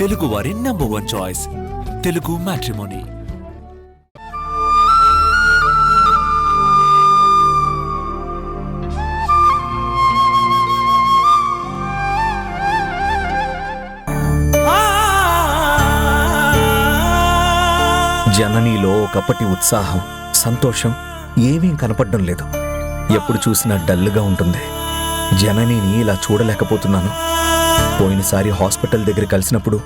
తెలుగు వారి #1 choice Telugu matrimony. జననిలో ఒకప్పటి ఉత్సాహం, సంతోషం ఏమీ కనపడడం లేదు. ఎప్పుడు చూసినా డల్గా ఉంటుంది. జననిని ఇలా చూడలేకపోతున్నాను. పోయినసారి హాస్పిటల్ దగ్గర కలిసినప్పుడు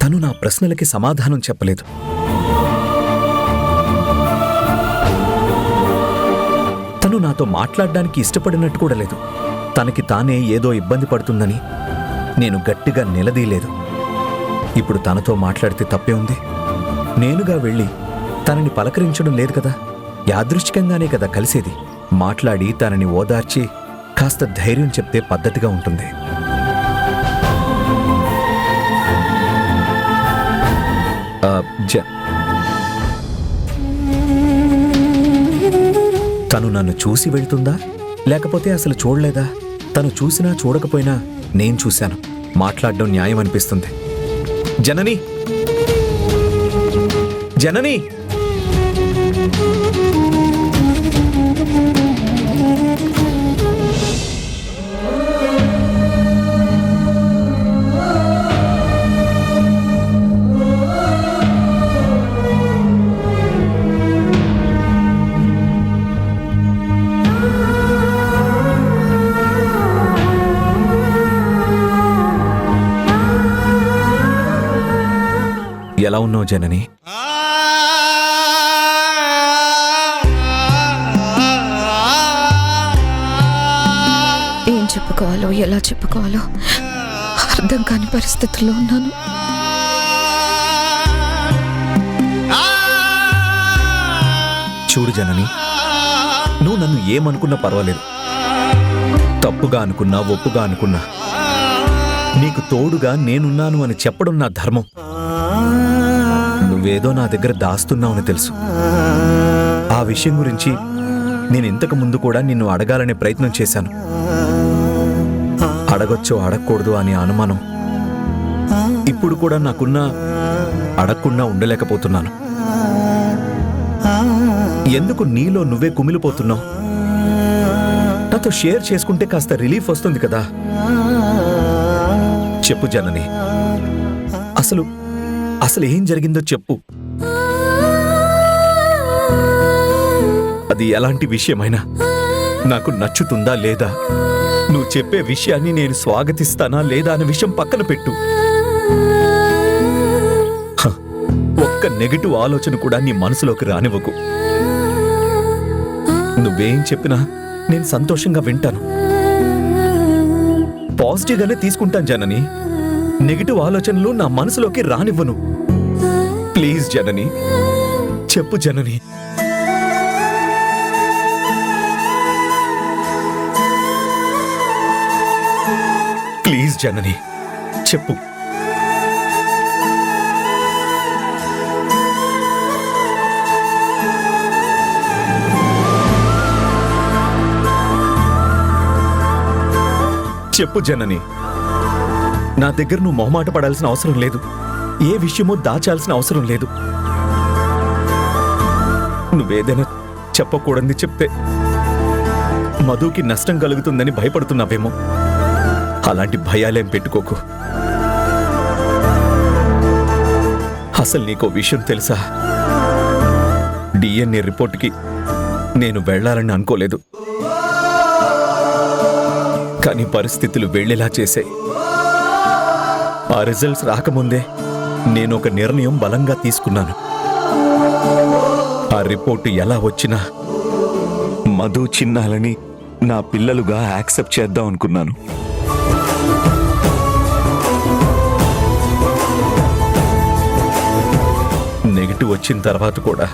తను నా ప్రశ్నలకి సమాధానం చెప్పలేదు. తను నాతో మాట్లాడడానికి ఇష్టపడినట్టు కూడా లేదు. తనకి తానే ఏదో ఇబ్బంది పడుతుందని నేను గట్టిగా నిలదీయలేదు. ఇప్పుడు తనతో మాట్లాడితే తప్పే ఉంది. నేనుగా వెళ్ళి తనని పలకరించడం లేదు కదా. యాదృష్టికంగానే కదా కలిసేది. మాట్లాడి తనని ఓదార్చి కాస్త ధైర్యం చెప్తే పద్ధతిగా ఉంటుంది. తను నన్ను చూసి వెళ్తుందా లేకపోతే అసలు చూడలేదా? తను చూసినా చూడకపోయినా నేను చూశాను. మాట్లాడడం న్యాయం అనిపిస్తుంది. జనని, జనని! ఎలా ఉన్నావు జనని? ఏం చెప్పుకోవాలో ఎలా చెప్పుకోవాలో అర్థం కాని పరిస్థితుల్లో ఉన్నాను. చూడు జనని, నువ్వు నన్ను ఏమనుకున్నా పర్వాలేదు. తప్పుగా అనుకున్నా, ఒప్పుగా అనుకున్నా నీకు తోడుగా నేనున్నాను అని చెప్పడం నా ధర్మం. నువ్వేదో నా దగ్గర దాస్తున్నావని తెలుసు. ఆ విషయం గురించి నేను ఇంతకు ముందు కూడా నిన్ను అడగాలనే ప్రయత్నం చేశాను. అడగొచ్చో అడగకూడదు అనే అనుమానం ఇప్పుడు కూడా నాకున్నా అడగకుండా ఉండలేకపోతున్నాను. ఎందుకు నీలో నువ్వే కుమిలిపోతున్నావు? నాతో షేర్ చేసుకుంటే కాస్త రిలీఫ్ వస్తుంది కదా. చెప్పు జనని, అసలు ఏం జరిగిందో చెప్పు. అది ఎలాంటి విషయమైనా నాకు నచ్చుతుందా లేదా, నువ్వు చెప్పే విషయాన్ని నేను స్వాగతిస్తానా లేదా అనే విషయం పక్కన పెట్టు. ఒక్క నెగటివ్ ఆలోచన కూడా నీ మనసులోకి రానివ్వకు. నువ్వేం చెప్పినా నేను సంతోషంగా వింటాను. పాజిటివ్గానే తీసుకుంటాను జనని. నెగటివ్ ఆలోచనలు నా మనసులోకి రానివ్వను. ప్లీజ్ జనని, చెప్పు జనని. ప్లీజ్ జనని, చెప్పు. చెప్పు జనని. నా దగ్గర నువ్వు మొహమాట పడాల్సిన అవసరం లేదు. ఏ విషయమో దాచాల్సిన అవసరం లేదు. నువ్వేదైనా చెప్పకూడదని చెప్తే మధుకి నష్టం కలుగుతుందని భయపడుతున్నావేమో. అలాంటి భయాలేం పెట్టుకోకు. అసలు నీకో విషయం తెలుసా? DNA రిపోర్ట్కి నేను వెళ్ళాలని అనుకోలేదు. కానీ పరిస్థితులు వెళ్ళేలా చేశాయి. ఆ రిజల్ట్స్ రాకముందే నేను ఒక నిర్ణయం బలంగా తీసుకున్నాను. ఆ రిపోర్టు ఎలా వచ్చినా మధు చిన్నాలని నా పిల్లలుగా యాక్సెప్ట్ చేద్దాం అనుకున్నాను. నెగిటివ్ వచ్చిన తర్వాత కూడా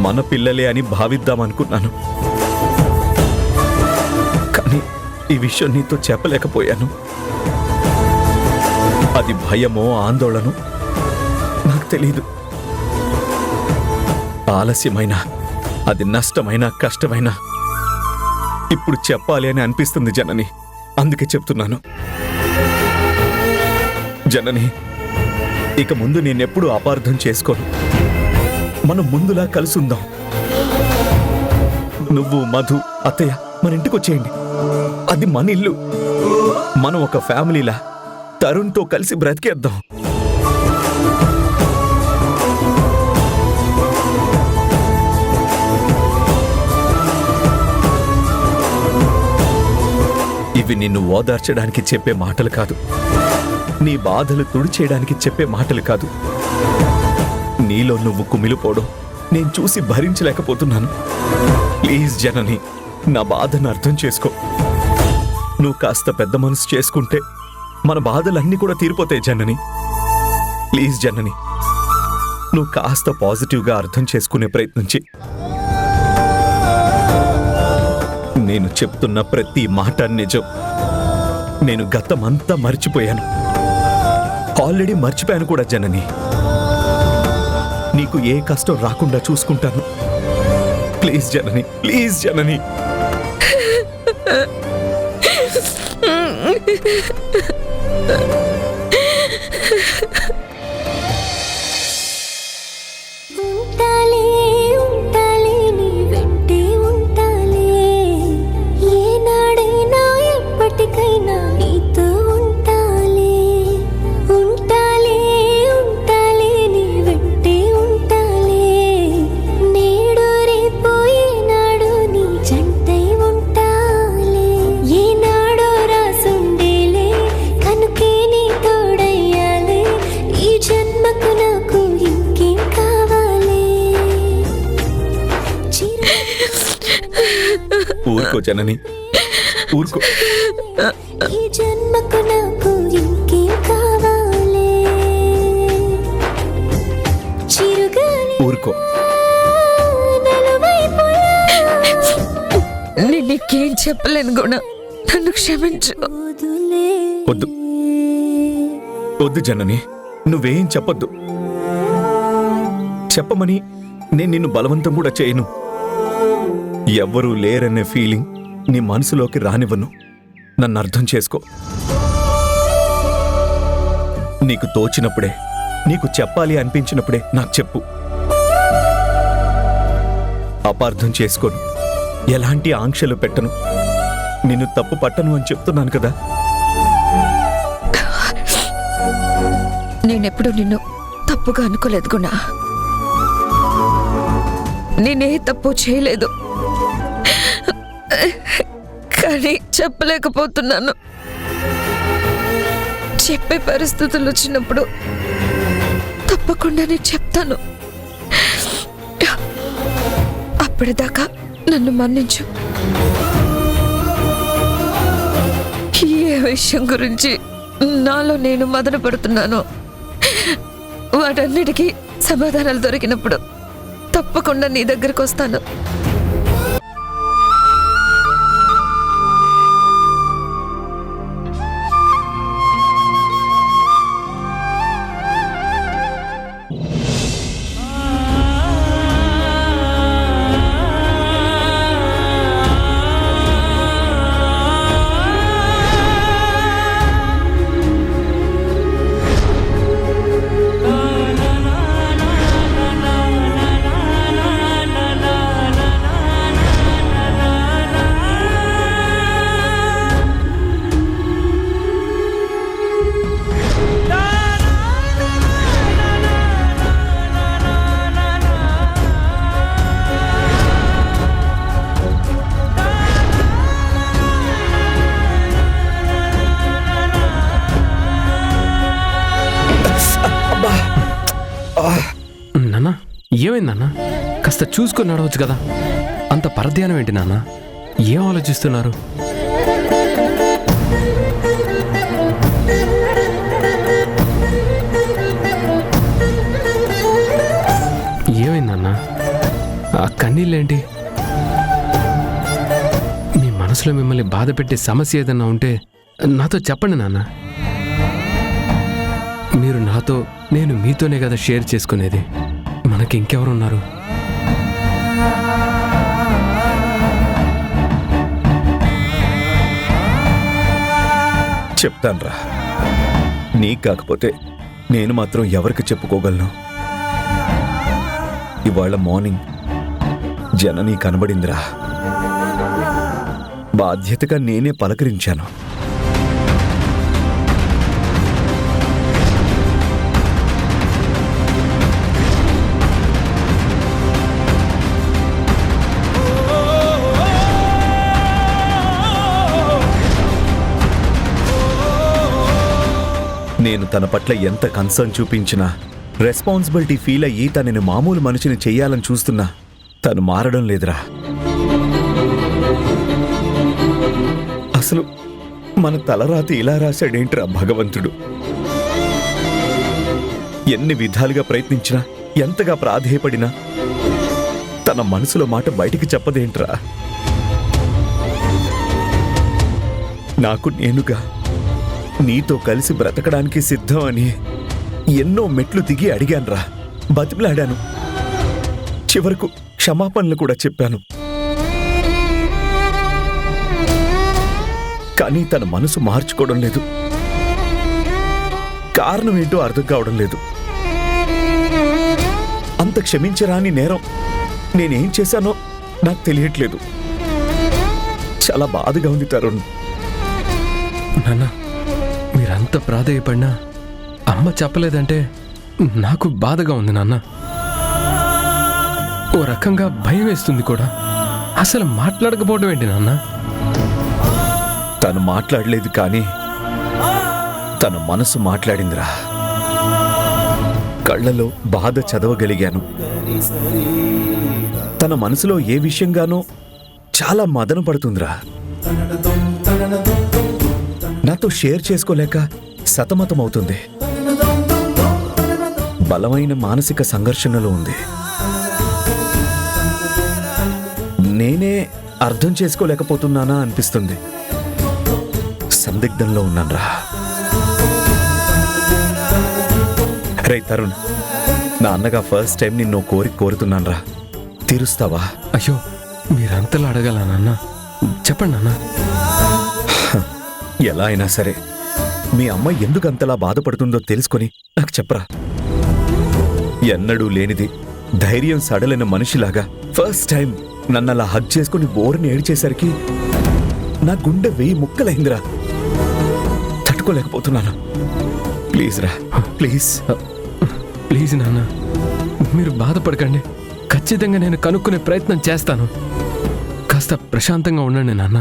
మన పిల్లలే అని భావిద్దామనుకున్నాను. కానీ ఈ విషయం నీతో చెప్పలేకపోయాను. అది భయమో ఆందోళనో నాకు తెలీదు. ఆలస్యమైనా, అది నష్టమైనా, కష్టమైనా ఇప్పుడు చెప్పాలి అని అనిపిస్తుంది జనని. అందుకే చెప్తున్నాను. జనని, ఇక ముందు నేనెప్పుడూ అపార్థం చేసుకోను. మనం ముందులా కలిసుందాం. నువ్వు, మధు, అత్తయ్య మన ఇంటికి వచ్చేయండి. అది మన ఇల్లు. మనం ఒక ఫ్యామిలీలా తరుణ్తో కలిసి బ్రతికేద్దాం. ఇవి నిన్ను ఓదార్చడానికి చెప్పే మాటలు కాదు, నీ బాధలు తుడిచేయడానికి చెప్పే మాటలు కాదు. నీలో నువ్వు కుమిలిపోవడం నేను చూసి భరించలేకపోతున్నాను. ప్లీజ్ జనని, నా బాధను అర్థం చేసుకో. నువ్వు కాస్త పెద్ద మనసు చేసుకుంటే మన బాధలన్నీ కూడా తీరిపోతాయి జనని. ప్లీజ్ జనని, నువ్వు కాస్త పాజిటివ్గా అర్థం చేసుకునే ప్రయత్నం చెయ్యి. నేను చెప్తున్న ప్రతి మాట నిజం. నేను గతమంతా మర్చిపోయాను, ఆల్రెడీ మర్చిపోయాను కూడా జనని. నీకు ఏ కష్టం రాకుండా చూసుకుంటాను. ప్లీజ్ జనని, ప్లీజ్ జనని. ఉంటాలే ఉంటాలే నీ వెంటే ఉంటాలే, ఏనాడైనా ఎప్పటికైనా నీతో ఉంటాలే. ఉంటాలే ఉంటాలే నీ వెంటే ఉంటాలే, నేడు రేపు ఏనాడు నీ జంటై ఉంటాలే. ఏనాడో రాసుండేలే కనుకే నీ తోడయ్యాలే, ఈ జన్మకు నాకు ఇంకేం కావాలి. ఊరుకో జనని, ఊరుకో. ఈ జన్మకు నాకు ఇంకేం కావాలి. చిరుగాలి ఊరుకో. నలువైపులా నేను నీకేం చెప్పలేను గుణ, నన్ను క్షమించు. వదిలే. వద్దు వద్దు జనని, నువ్వేం చెప్పొద్దు. చెప్పమని నేను నిన్ను బలవంతం కూడా చేయను. ఎవ్వరూ లేరనే ఫీలింగ్ నీ మనసులోకి రానివ్వను. నన్ను అర్థం చేసుకో. నీకు తోచినప్పుడే, నీకు చెప్పాలి అనిపించినప్పుడే నాకు చెప్పు. అపార్థం చేసుకోను, ఎలాంటి ఆంక్షలు పెట్టను, నిన్ను తప్పు పట్టను అని చెప్తున్నాను కదా. నేనెప్పుడు నిన్ను తప్పుగా అనుకోలేదు గుణ. నేనే తప్పు చేయలేదు, కానీ చెప్పలేకపోతున్నాను. చెప్పే పరిస్థితులు వచ్చినప్పుడు తప్పకుండా నేను చెప్తాను. అప్పటిదాకా నన్ను మన్నించు. ఏ విషయం గురించి నాలో నేను మదన పడుతున్నానో వాటన్నిటికీ సమాధానాలు దొరికినప్పుడు తప్పకుండా నీ దగ్గరకు వస్తాను. నాన్న, ఏమైందన్నా? కాస్త చూసుకొని నడవచ్చు కదా. అంత పరధ్యానం ఏంటి నాన్న? ఏం ఆలోచిస్తున్నారు? ఏమైందన్నా? ఆ కన్నీళ్ళేంటి? మీ మనసులో మిమ్మల్ని బాధ పెట్టే సమస్య ఏదన్నా ఉంటే నాతో చెప్పండి నాన్న. మీరు నాతో, నేను మీతోనే కదా షేర్ చేసుకునేది. మనకి ఇంకెవరున్నారు? చెప్తాన్రా, నీకు కాకపోతే నేను మాత్రం ఎవరికి చెప్పుకోగలను? ఇవాళ మార్నింగ్ జనని కనబడిందిరా. బాధ్యతగా నేనే పలకరించాను. నేను తన పట్ల ఎంత కన్సర్న్ చూపించినా, రెస్పాన్సిబిలిటీ ఫీల్ అయ్యి తనని మామూలు మనిషిని చెయ్యాలని చూస్తున్నా తను మారడం లేదురా. అసలు మన తలరాతి ఇలా రాశాడేంట్రా భగవంతుడు? ఎన్ని విధాలుగా ప్రయత్నించినా, ఎంతగా ప్రాధేయపడినా తన మనసులో మాట బయటికి చెప్పదేంట్రా? నాకు నేనుగా నీతో కలిసి బ్రతకడానికి సిద్ధం అని ఎన్నో మెట్లు దిగి అడిగానురా, బతిమలాడాను, చివరకు క్షమాపణలు కూడా చెప్పాను. కానీ తన మనసు మార్చుకోవడం లేదు. కారణం ఏంటో అర్థం కావడం లేదు. అంత క్షమించరాని నేరం నేనేం చేశానో నాకు తెలియట్లేదు. చాలా బాధగా ఉంది తరుణ్. నాన్న, మీరంత ప్రాధేయపడినా అమ్మ చెప్పలేదంటే నాకు బాధగా ఉంది నాన్న. ఓ రకంగా భయం వేస్తుంది కూడా. అసలు మాట్లాడకపోవడం ఏంటి నాన్న? తను మాట్లాడలేదు, కానీ తన మనసు మాట్లాడిందిరా. కళ్ళలో బాధ చదవగలిగాను. తన మనసులో ఏ విషయంగానో చాలా మదన పడుతుందిరా. నాతో షేర్ చేసుకోలేక సతమతమవుతుంది. బలమైన మానసిక సంఘర్షణలో ఉంది. నేనే అర్థం చేసుకోలేకపోతున్నానా అనిపిస్తుంది. సందిగ్ధంలో ఉన్నాన్రా. రే తరుణ్, నా అన్నగా ఫస్ట్ టైం నిన్ను కోరుతున్నాన్రా. తీరుస్తావా? అయ్యో, మీరంతలా అడగాల నాన్న? చెప్పండి నాన్న. ఎలా అయినా సరే మీ అమ్మ ఎందుకు అంతలా బాధపడుతుందో తెలుసుకొని నాకు చెప్పరా. ఎన్నడూ లేనిది ధైర్యం సడలిన మనిషిలాగా ఫస్ట్ టైం నన్నలా హగ్ చేసుకుని బోరుని ఏడ్చేసరికి నా గుండె 1000 ముక్కలైందిరా. తట్టుకోలేకపోతున్నాను. ప్లీజ్ రా, ప్లీజ్. ప్లీజ్ నాన్న, మీరు బాధపడకండి. ఖచ్చితంగా నేను కనుక్కునే ప్రయత్నం చేస్తాను. కాస్త ప్రశాంతంగా ఉండండి నాన్న.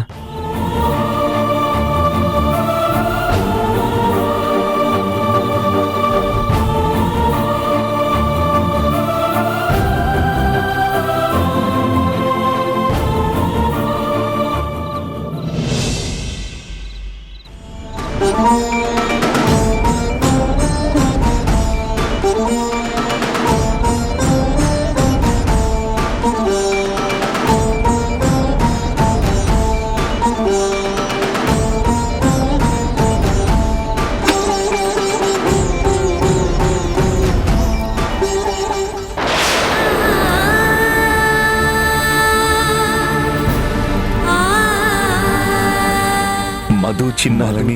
మధు చిన్నాలని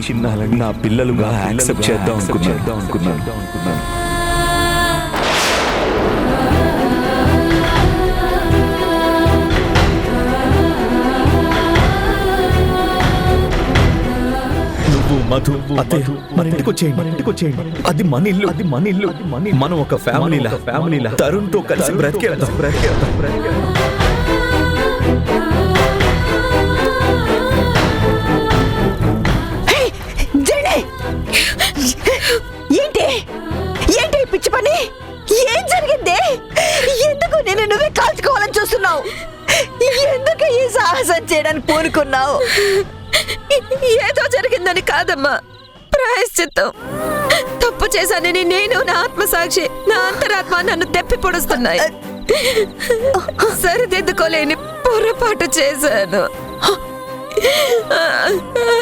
నా పిల్లలుగా యాక్సెప్ట్ చేద్దాం అనుకున్నాను. నువ్వు మధు మన ఇంటికి వచ్చేయండి. అది మన ఇల్లు. మనం ఒక ఫ్యామిలీలా తరుణ్తో కలిసి బ్రతికేద్దాం. ఏంటి పిచ్చి పని? ఏం జరిగింది? ఎందుకు నేను నువ్వే కాల్చుకోవాలని చూస్తున్నావు? ఎందుకు ఈ సాహసం చేయడానికి పూనుకున్నావు? ఏదో జరిగిందని కాదమ్మా, ప్రాయశ్చిత్తం. తప్పు చేశానని నేను, నా ఆత్మసాక్షి, నా అంతరాత్మ నన్ను తెప్పి పొడుస్తున్నాయి. సరిదిద్దుకోలేని పొరపాటు చేశాను.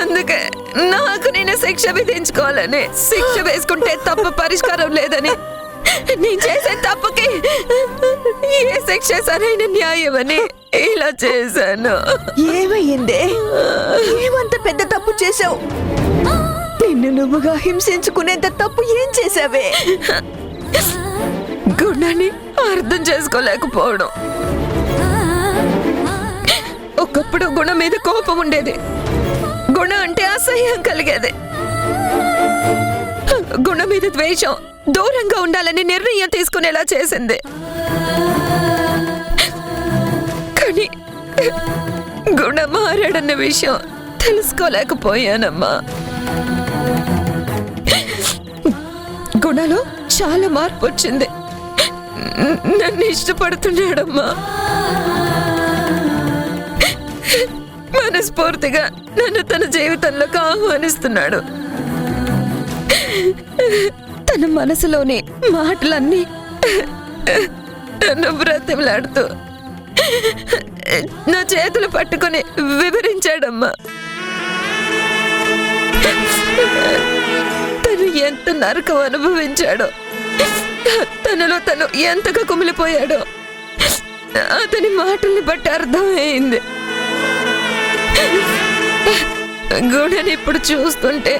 అందుకే నాకు నేను శిక్ష విధించుకోవాలని, శిక్ష వేసుకుంటే తప్పు పరిష్కారం లేదని, నేను చేసే తప్పుకి ఏ శిక్ష సరైన న్యాయమని ఇలా చేశాను. ఏమయ్యిందే? ఏమంత పెద్ద తప్పు చేశావు? నీ నిన్ను నువ్వుగా హింసించుకునేంత తప్పు ఏం చేశావే? గుణాన్ని అర్థం చేసుకోలేకపోవడం. ఒకప్పుడు గుణ మీద కోపం ఉండేది, గుణ అంటే అసహ్యం కలిగేది. గుణ మీద ద్వేషం, దూరంగా ఉండాలని నిర్ణయం తీసుకునేలా చేసింది. కానీ గుణ మారాడన్న విషయం తెలుసుకోలేకపోయానమ్మా. గుణలో చాలా మార్పు వచ్చింది. నన్ను ఇష్టపడుతున్నాడమ్మా. మనస్ఫూర్తిగా నన్ను తన జీవితంలోకి ఆహ్వానిస్తున్నాడు. తన మనసులోని మాటలన్నీ నన్ను బ్రతిమలాడుతూ నా చేతులు పట్టుకొని వివరించాడమ్మా. తను ఎంత నరకం అనుభవించాడో, తనలో తను ఎంతగా కుమిలిపోయాడో అతని మాటల్ని బట్టి అర్థమైంది. గుణని ఇప్పుడు చూస్తుంటే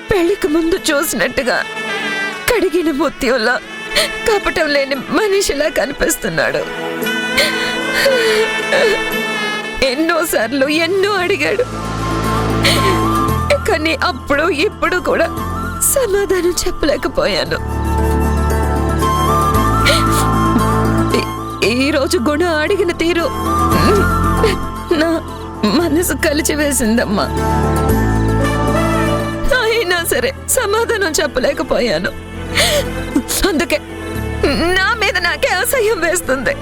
పెళ్లికి ముందు చూసినట్టుగా కడిగిన ముత్యంలా, కపటం లేని మనిషిలా కనిపిస్తున్నాడు. ఎన్నోసార్లు ఎన్నో అడిగాడు, కానీ అప్పుడు ఇప్పుడు కూడా సమాధానం చెప్పలేకపోయాను. ఈరోజు గుణ అడిగిన తీరు నా మనసు కలిచి వేసిందమ్మా. అయినా సరే సమాధానం చెప్పలేకపోయాను. అందుకే నా మీద నాకే అసహ్యం వేస్తుంది.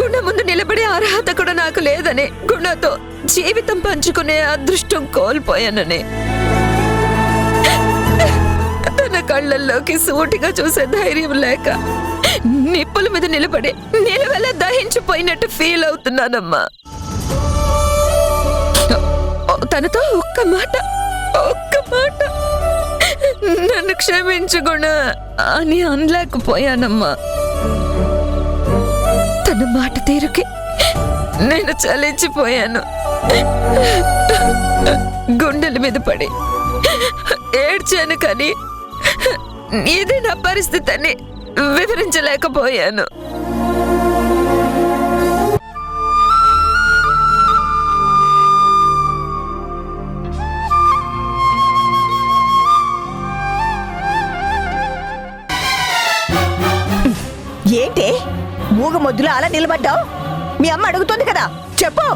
గుణ ముందు నిలబడే అర్హత కూడా నాకు లేదని, గుణతో జీవితం పంచుకునే అదృష్టం కోల్పోయానని, తన కళ్ళల్లోకి సూటిగా చూసే ధైర్యం లేక నిప్పుల మీద నిలబడి నిలవెలా దహించిపోయినట్టు ఫీల్ అవుతున్నానమ్మా. తనతో ఒక్క మాట నన్ను క్షమించు గుణ అని అనలేకపోయానమ్మా. తన మాట తీరుకి నేను చలించిపోయాను. గుండెల మీద పడి ఏడ్చాను, కానీ ఇది నా పరిస్థితి అని వివరించలేకపోయాను. ఏంటి మూగ మొద్దులో అలా నిలబడ్డావు? మీ అమ్మ అడుగుతుంది కదా, చెప్పు.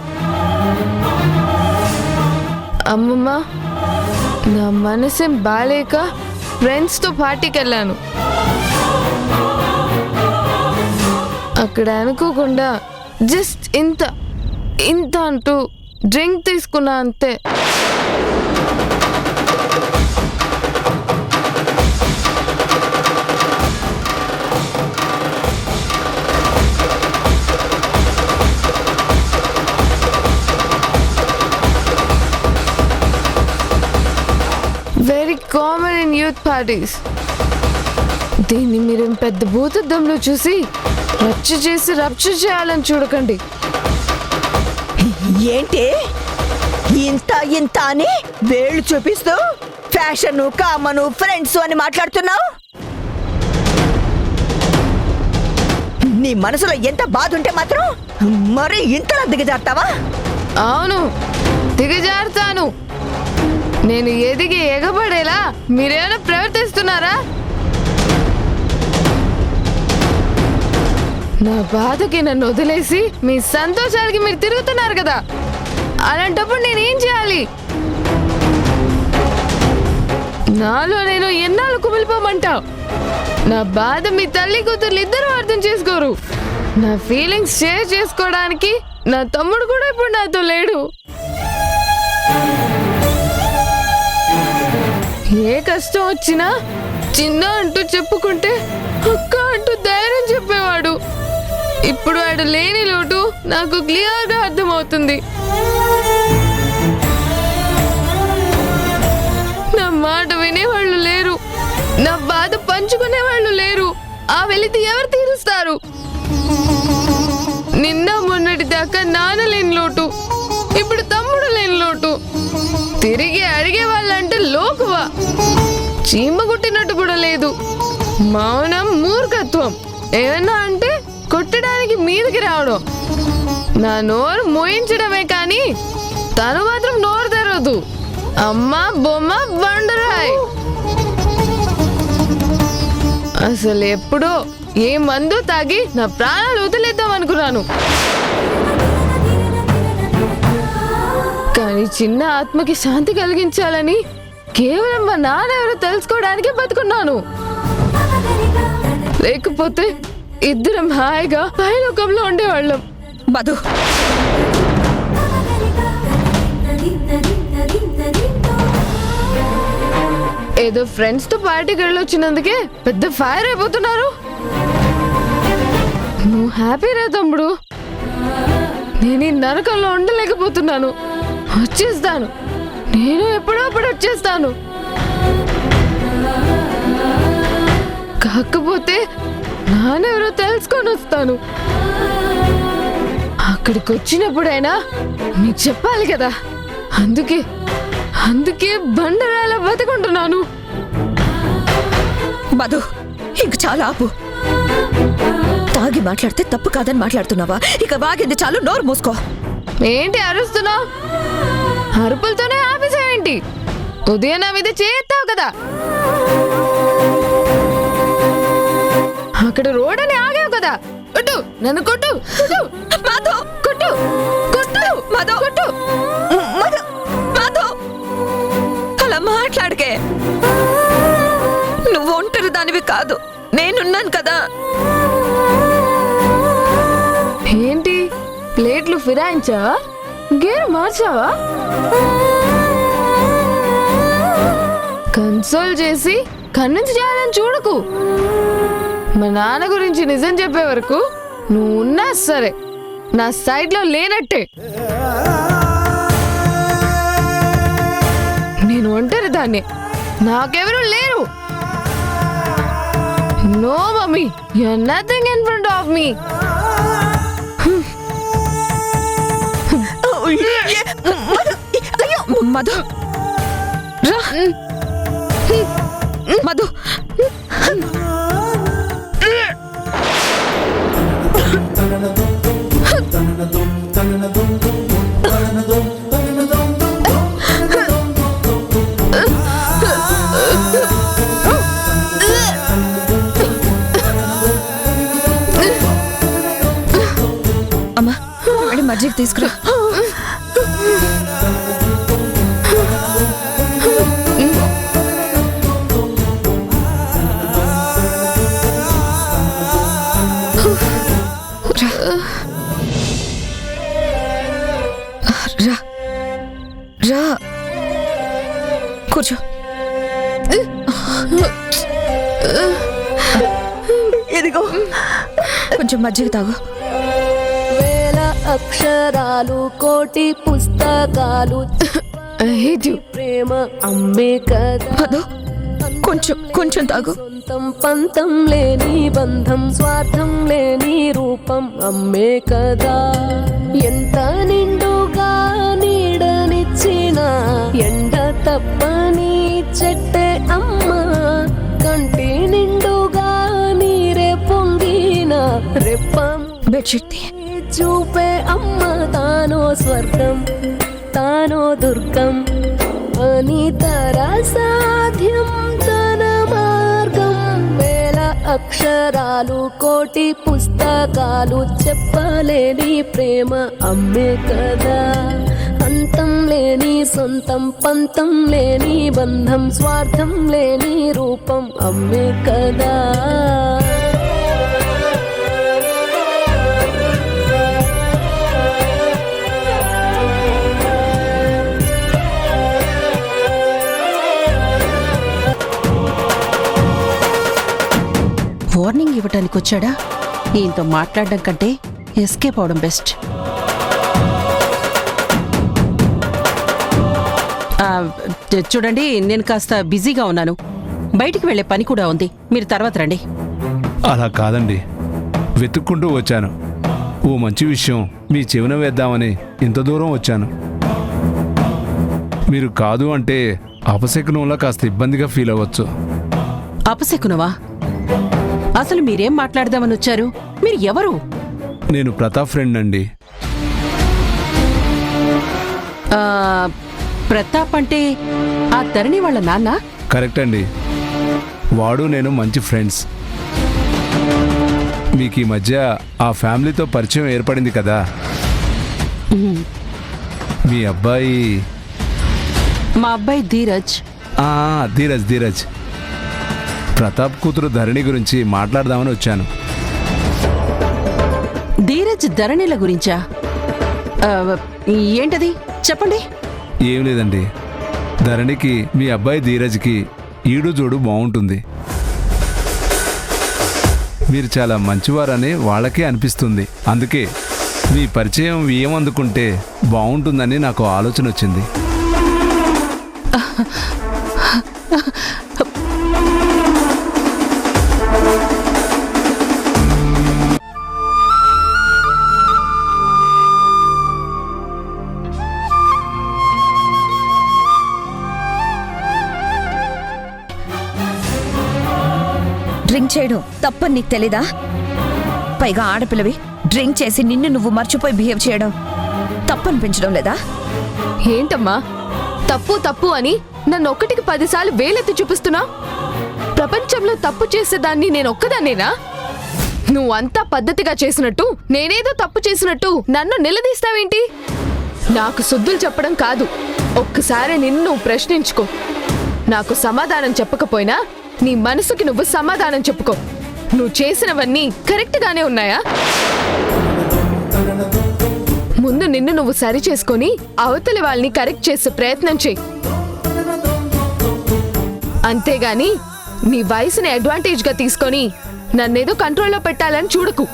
అమ్మమ్మ, నా మనసేం బాలేక ఫ్రెండ్స్తో పార్టీకి వెళ్ళాను. అక్కడ అనుకోకుండా జస్ట్ ఇంత అంటూ డ్రింక్ తీసుకున్నా అంతే. Very common in youth parties. దీన్ని మీరు పెద్ద భూతద్దంలో చూసి రచ్చ చేయాలని చూడకండి. ఏంటి ఇంత అని వేళ్ళు చూపిస్తూ ఫ్యాషన్, కామను, ఫ్రెండ్స్ అని మాట్లాడుతున్నావు? నీ మనసులో ఎంత బాధ ఉంటే మాత్రం మరి ఇంతలా దిగజారుతావా? అవును, దిగజారుతాను. నేను ఎదిగి ఎగబడేలా మీరేమైనా ప్రవర్తిస్తున్నారా? నా బాధకి నన్ను వదిలేసి మీ సంతోషాలకి మీరు తిరుగుతున్నారు కదా, అలాంటప్పుడు నేనేం చేయాలి? నాలో నేను ఎన్నాళ్ళు కుమిలిపోమంటావు? నా బాధ మీ తల్లి కూతుర్లు ఇద్దరు అర్థం చేసుకోరు. నా ఫీలింగ్స్ షేర్ చేసుకోవడానికి నా తమ్ముడు కూడా ఇప్పుడు నాతో లేడు. ఏ కష్టం వచ్చినా చిన్న అంటూ చెప్పుకుంటే అక్క అంటూ ధైర్యం చెప్పేవాడు. ఇప్పుడు వాడు లేని లోటు నాకు క్లియర్గా అర్థమవుతుంది. నా మాట వినేవాళ్ళు లేరు, నా బాధ పంచుకునే వాళ్ళు లేరు. ఆ వెలితి ఎవరు తీరుస్తారు? నిన్న మొన్నటి దాకా నాన్న లేని లోటు, ఇప్పుడు తమ్ముడు లేని లోటు. తిరిగి అడిగే వాళ్ళంటే లోకువా. చీమ కుట్టినట్టు కూడా లేదు. మౌనం మూర్ఖత్వం. ఏమన్నా అంటే కొట్టడానికి మీదకి రావడం. నా నోరు మోయించడమే కానీ తను మాత్రం నోరు తెరవదు. అమ్మ బొమ్మ బండరాయ్. అసలు ఎప్పుడో ఏ మందు తాగి నా ప్రాణాలు వదిలేద్దాం అనుకున్నాను. కానీ చిన్న ఆత్మకి శాంతి కలిగించాలని కేవలం మా నాన్న ఎవరో తెలుసుకోవడానికి బతుకున్నాను. లేకపోతే ఇద్దరం హాయిగా పైలోకంలో ఉండేవాళ్ళం. మధు, ఏదో ఫ్రెండ్స్ తో పార్టీకి వెళ్ళొచ్చినందుకే పెద్ద ఫైర్ అయిపోతున్నారు. నువ్వు హ్యాపీ రా తమ్ముడు. నేను ఈ నరకంలో ఉండలేకపోతున్నాను. వచ్చేస్తాను. నేను ఎప్పుడప్పుడు వచ్చేస్తాను. కాకపోతే నాన్నెవరో తెలుసుకొని వస్తాను. అక్కడికి వచ్చినప్పుడైనా నీకు చెప్పాలి కదా. అందుకే బండరాల బతుకుంటున్నాను. మధు, ఇంక చాలా ఆపు. తాగి మాట్లాడితే తప్పు కాదని మాట్లాడుతున్నావా? ఇక వాగింది చాలు, నోరు మూసుకో. ఏంటి అరుస్తున్నావు? అరుపులతోనే ఆపేసావేంటి? ఉదయం నా మీద చేస్తావు కదా. అక్కడ రోడ్ అని ఆగావు కదా. కొట్టు, నన్ను కొట్టు. మధు, కొట్టు కొట్టు మధు, కొట్టు. మధు, మధు, అలా మాట్లాడకే. నువ్వు ఒంటరి దానివి కాదు, నేనున్నాను కదా. ఏంటి ప్లేట్లు ఫిరాయించావా? గేరు మార్చావా? కన్సోల్ చేసి కన్విన్స్ చేయాలని చూడకు. మా నాన్న గురించి నిజం చెప్పే వరకు నువ్వు ఉన్నా సరే నా సైడ్ లో లేనట్టే. నేను ఒంటరి దాన్ని, నాకెవరూ లేరు. No mummy, you are nothing in front of me. Madhu, రా. మధు, అమ్మా, మజ్జిగ తీసుకురా. రా రా, కూర్చో. ఇదిగో కొంచెం మజ్జిగ తాగు. వేల అక్షరాలు కోటి పుస్తకాలు I hate you. ప్రేమ అమ్మే కదా. మధు, కొంచెం తాగు. సొంతం పంతం లేని బంధం, స్వార్థం లేని రూపం అమ్మే కదా. ఎంత నిండుగా నీడనిచ్చిన ఎండ తప్పని చెట్టే అమ్మ. కంటి నిండుగా నీరే పొంగిన రెప్పం బెడ్షీట్ తీ. చూపే అమ్మ. తానో స్వర్గం తానో దుర్గం అని సాధ్యం తన మార్గం. వేల అక్షరాలు కోటి పుస్తకాలు చెప్పలేని ప్రేమ అమ్మే కదా. అంతం లేని సొంతం పంతం లేని బంధం, స్వార్థం లేని రూపం అమ్మే కదా. వార్నింగ్ ఇవ్వటానికి వచ్చాడా? ఈయనతో మాట్లాడడం కంటే ఎస్కేప్ అవడం బెస్ట్. చూడండి, నేను కాస్త బిజీగా ఉన్నాను. బయటికి వెళ్లే పని కూడా ఉంది. మీరు తర్వాత రండి. అలా కాదండి, వెతుక్కుంటూ వచ్చాను. ఓ మంచి విషయం మీ చెవిన వేద్దామని ఇంత దూరం వచ్చాను. మీరు కాదు అంటే అపశకునంలా కాస్త ఇబ్బందిగా ఫీల్ అవ్వచ్చు. అపశకునవా? అసలు మీరేం మాట్లాడదామని వచ్చారు? మీరు ఎవరు? నేను ప్రతాప్ ఫ్రెండ్ అండి. ఆ, ప్రతాప్ అంటే ఆ ధరణి వాళ్ళ నాన్న? కరెక్ట్ అండి. వాడు నేను మంచి ఫ్రెండ్స్. మీకు ఈ మధ్య ఆ ఫ్యామిలీతో పరిచయం ఏర్పడింది కదా. మీ అబ్బాయి మా అబ్బాయి ధీరజ్. ధీరజ్ ప్రతాప్ కూతురు ధరణి గురించి మాట్లాడదామని వచ్చాను. ధీరజ్ ధరణిల గురించా? ఆ, ఏంటది చెప్పండి. ఏం లేదండి, ధరణికి మీ అబ్బాయి ధీరజ్కి ఈడు జోడు బాగుంటుంది. మీరు చాలా మంచివారని వాళ్ళకే అనిపిస్తుంది. అందుకే మీ పరిచయం ఏమందుకుంటే బాగుంటుందని నాకు ఆలోచన వచ్చింది. డ్రింక్ చేయడం తప్పని నీకు తెలీదా? పైగా ఆడపిల్లవి డ్రింక్ చేసి నిన్ను నువ్వు మర్చిపోయి బిహేవ్ చేయడం తప్పనిపించడం లేదా? ఏంటమ్మా తప్పు తప్పు అని నన్ను ఒక్కటికి 10 సార్లు వేలెత్తి చూపిస్తున్నా? ప్రపంచంలో తప్పు చేసేదాన్ని నేను ఒక్కదాన్నేనా? నువ్వంతా పద్ధతిగా చేసినట్టు నేనేదో తప్పు చేసినట్టు నన్ను నిలదీస్తావేంటి? నాకు సుద్దులు చెప్పడం కాదు, ఒక్కసారి నిన్ను నువ్వు ప్రశ్నించుకో. నాకు సమాధానం చెప్పకపోయినా నీ మనసుకి నువ్వు సమాధానం చెప్పుకో. నువ్వు చేసినవన్నీ కరెక్ట్ గానే ఉన్నాయా? ముందు నిన్ను నువ్వు సరి చేసుకొని అవతలి వాళ్ళని కరెక్ట్ చేసే ప్రయత్నం చెయ్యి. అంతేగాని నీ వయసుని అడ్వాంటేజ్ గా తీసుకొని నన్నేదో కంట్రోల్లో పెట్టాలని చూడకు.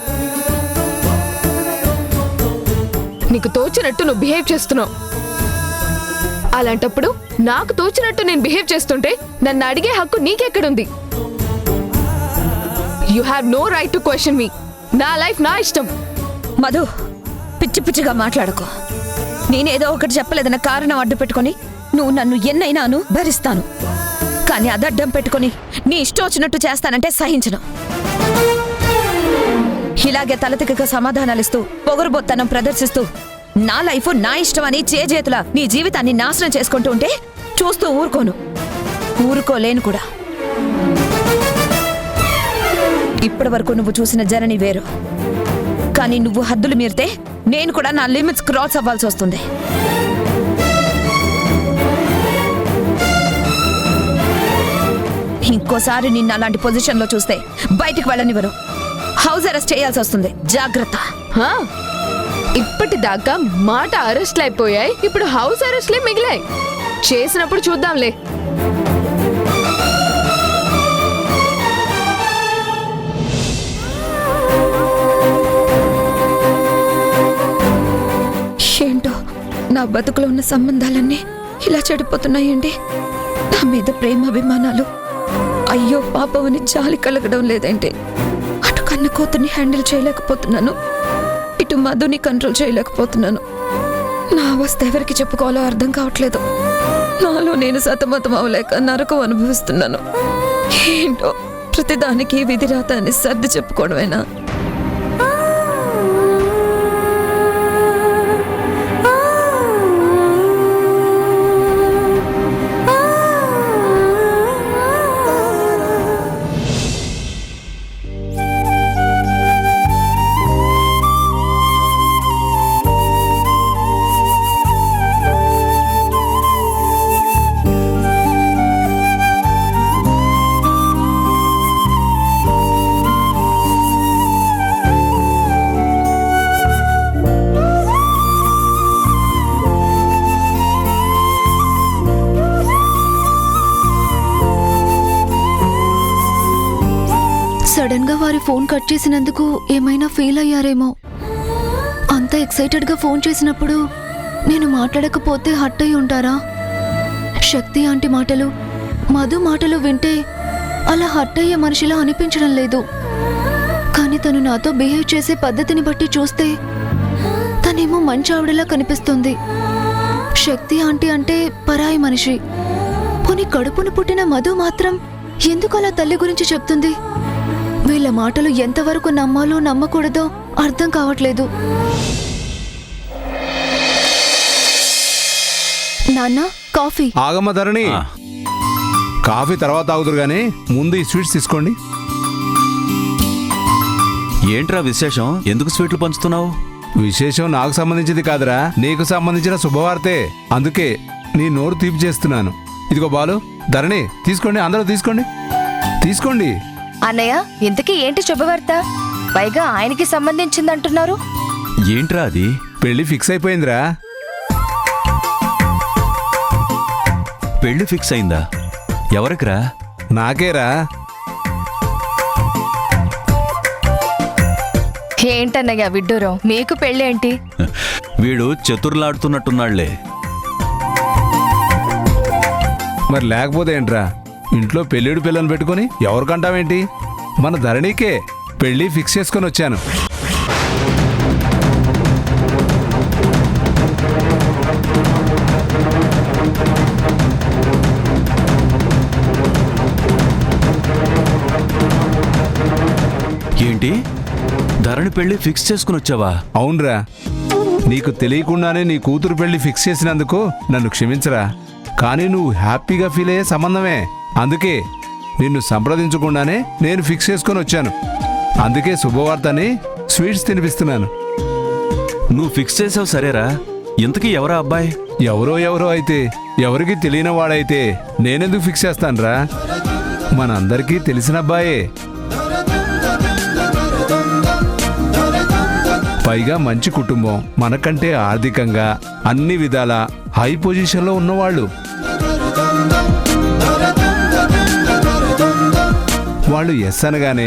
నీకు తోచినట్టు నువ్వు బిహేవ్ చేస్తున్నావు. అలాంటప్పుడు నాకు తోచినట్టు నేను బిహేవ్ చేస్తుంటే నన్ను అడిగే హక్కు నీకెక్కడుంది? You have no right to question me. నా లైఫ్ నా ఇష్టం. మధు, పిచ్చి పిచ్చిగా మాట్లాడుకో. నేనేదో ఒకటి చెప్పలేదన్న కారణం అడ్డు పెట్టుకొని నువ్వు నన్ను ఎన్నైనాను భరిస్తాను. కానీ అదడ్డం పెట్టుకొని నీ ఇష్టం వచ్చినట్టు చేస్తానంటే సహించను. ఇలాగే తలతికగా సమాధానాలిస్తూ పొగరుబొత్తనం ప్రదర్శిస్తూ నా లైఫ్ నా ఇష్టం అని చేజేతులా నీ జీవితాన్ని నాశనం చేసుకుంటూ ఉంటే చూస్తూ ఊరుకోలేను కూడా. ఇప్పటి వరకు నువ్వు చూసిన జర్నీ వేరు, కానీ నువ్వు హద్దులు మీరితే నేను కూడా నా లిమిట్స్ క్రాస్ అవ్వాల్సి వస్తుంది. ఇంకోసారి నిన్ను అలాంటి పొజిషన్లో చూస్తే బయటికి వెళ్ళనివ్వరు. హౌస్ అరెస్ట్ చేయాల్సి వస్తుంది. జాగ్రత్త. హా? ఇప్పటిదాకా మాట అరెస్ట్లు అయిపోయాయి, ఇప్పుడు హౌస్ అరెస్ట్లే మిగిలాయి. చేసినప్పుడు చూద్దాంలే. ఏంటో నా బతుకులో ఉన్న సంబంధాలన్నీ ఇలా చెడిపోతున్నాయండి. నా మీద ప్రేమ అభిమానాలు అయ్యో పాపమని జాలి కలగడం లేదంటే. అటు కన్న కూతుర్ని హ్యాండిల్ చేయలేకపోతున్నాను, ఇటు మధుని కంట్రోల్ చేయలేకపోతున్నాను. నా అవస్థ ఎవరికి చెప్పుకోవాలో అర్థం కావట్లేదు. నాలో నేను సతమతం అవ్వలేక నరకం అనుభవిస్తున్నాను. ఏంటో ప్రతిదానికి విధిరాత అని సర్ది చెప్పుకోవడమేనా? సడన్ గా వారి ఫోన్ కట్ చేసినందుకు ఏమైనా ఫీల్ అయ్యారేమో. అంత ఎక్సైటెడ్ గా ఫోన్ చేసినప్పుడు నేను మాట్లాడకపోతే హట్ అయి ఉంటారా? శక్తి ఆంటీ మాటలు, మధు మాటలు వింటే అలా హట్ అయ్యే మనిషిలా అనిపించడం లేదు. కానీ తను నాతో బిహేవ్ చేసే పద్ధతిని బట్టి చూస్తే తనేమో మంచి ఆవిడలా కనిపిస్తుంది. శక్తి ఆంటీ అంటే పరాయి మనిషి. పోనీ కడుపును పుట్టిన మధు మాత్రం ఎందుకు అలా తల్లి గురించి చెప్తుంది? వీళ్ళ మాటలు ఎంతవరకు నమ్మాలో నమ్మకూడదో అర్థం కావట్లేదు. నాన్న, కాఫీ. ఆగమ్మ ధరణి, కాఫీ తర్వాత తాగుదురు గానీ ముందు ఈ స్వీట్స్ తీసుకోండి. ఏంట్రా విశేషం? ఎందుకు స్వీట్లు పంచుతున్నావు? విశేషం నాకు సంబంధించింది కాదురా, నీకు సంబంధించిన శుభవార్తే. అందుకే నీ నోరు తీపి చేస్తున్నాను. ఇదిగో బాలు, ధరణి, తీసుకోండి, అందరూ తీసుకోండి, తీసుకోండి. అన్నయ్య, ఇంతకీ ఏంటి శుభవార్త? పైగా ఆయనకి సంబంధించిందంటున్నారు. ఏంట్రా అది? పెళ్లి ఫిక్స్ అయిపోయిందిరా. పెళ్లి ఫిక్స్ అయిందా? ఎవరికిరా? నాకేరా. ఏంటన్నయ్య విడ్డూరం, మీకు పెళ్ళేంటి? వీడు చతుర్లాడుతున్నట్టున్నాళ్లే. మరి లేకపోతే ఏంట్రా, ఇంట్లో పెళ్ళిడు పిల్లని పెట్టుకుని ఎవరికంటావేంటి? మన ధరణికే పెళ్లి ఫిక్స్ చేసుకొని వచ్చాను. ఏంటి, ధరణి పెళ్లి ఫిక్స్ చేసుకుని వచ్చావా? అవునరా, నీకు తెలియకుండానే నీ కూతురు పెళ్లి ఫిక్స్ చేసినందుకు నన్ను క్షమించరా. కానీ నువ్వు హ్యాపీగా ఫీల్ అయ్యే సంబంధమే. అందుకే నిన్ను సంప్రదించకుండానే నేను ఫిక్స్ చేసుకొని వచ్చాను. అందుకే శుభవార్తని స్వీట్స్ తినిపిస్తున్నాను. నువ్వు ఫిక్స్ చేసావు సరేరా, ఇంతకీ ఎవరా అబ్బాయి? ఎవరో అయితే, ఎవరికి తెలియని వాడైతే నేనెందుకు ఫిక్స్ చేస్తానురా? మనందరికీ తెలిసిన అబ్బాయే. పైగా మంచి కుటుంబం, మనకంటే ఆర్థికంగా అన్ని విధాల హై పొజిషన్లో ఉన్నవాళ్ళు. వాళ్ళు ఎస్ అనగానే